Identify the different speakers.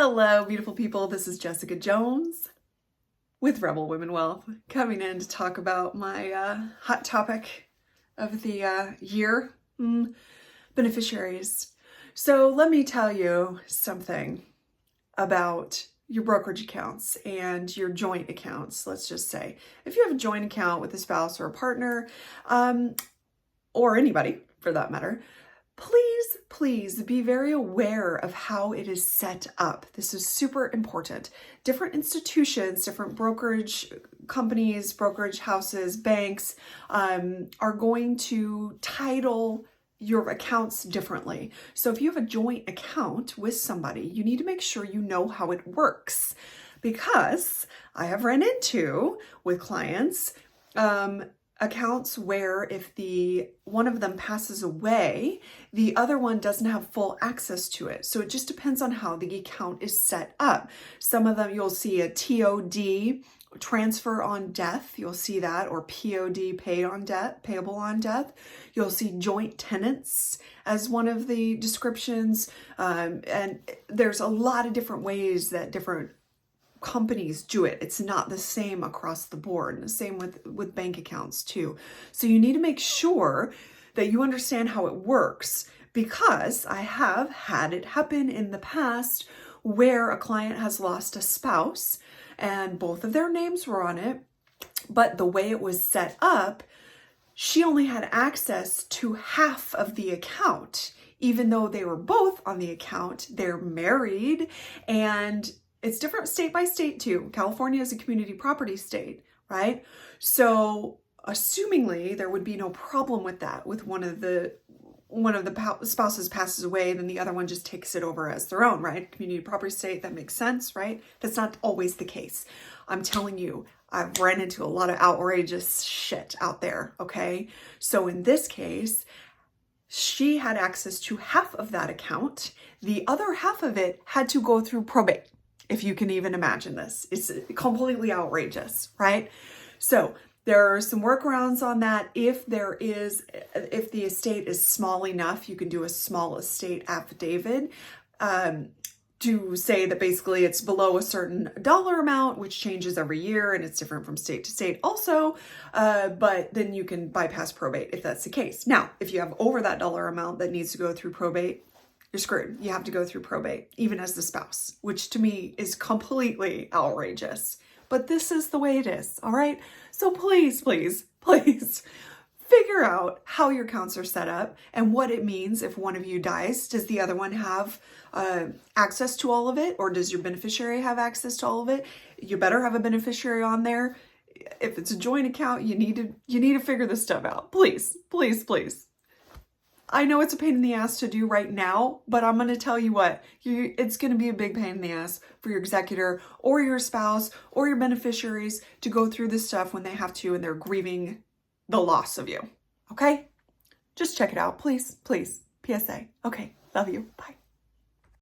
Speaker 1: Hello, beautiful people. This is Jessica Jones with Rebel Women Wealth, coming in to talk about my hot topic of the year, beneficiaries. So let me tell you something about your brokerage accounts and your joint accounts. Let's just say, if you have a joint account with a spouse or a partner, or anybody for that matter, please be very aware of how it is set up. This is super important. Different institutions, different brokerage companies, brokerage houses, banks are going to title your accounts differently. So if you have a joint account with somebody, you need to make sure you know how it works, because I have run into with clients accounts where if one of them passes away, the other one doesn't have full access to it. So it just depends on how the account is set up. Some of them you'll see a TOD, transfer on death, you'll see that, or POD, paid on debt, payable on death. You'll see joint tenants as one of the descriptions. And there's a lot of different ways that different companies do it. It's not the same across the board. And the same with bank accounts too. So you need to make sure that you understand how it works, because I have had it happen in the past where a client has lost a spouse and both of their names were on it, but the way it was set up, she only had access to half of the account, even though they were both on the account. They're married, and it's different state by state too. California is a community property state, right? So assumingly there would be no problem with that. With one of the spouses passes away, then the other one just takes it over as their own, right? Community property state, that makes sense, right? That's not always the case. I'm telling you, I've ran into a lot of outrageous shit out there, okay? So in this case, she had access to half of that account. The other half of it had to go through probate. If you can even imagine this, it's completely outrageous, right? So there are some workarounds on that. If the estate is small enough, you can do a small estate affidavit to say that basically it's below a certain dollar amount, which changes every year and it's different from state to state also. But then you can bypass probate if that's the case. Now, if you have over that dollar amount that needs to go through probate, you're screwed. You have to go through probate, even as the spouse, which to me is completely outrageous. But this is the way it is, all right? So please figure out how your accounts are set up and what it means if one of you dies. Does the other one have access to all of it, or does your beneficiary have access to all of it? You better have a beneficiary on there. If it's a joint account, you need to figure this stuff out. Please. I know it's a pain in the ass to do right now, but I'm going to tell you what, it's going to be a big pain in the ass for your executor or your spouse or your beneficiaries to go through this stuff when they have to and they're grieving the loss of you. Okay? Just check it out, please. PSA. Okay. Love you. Bye.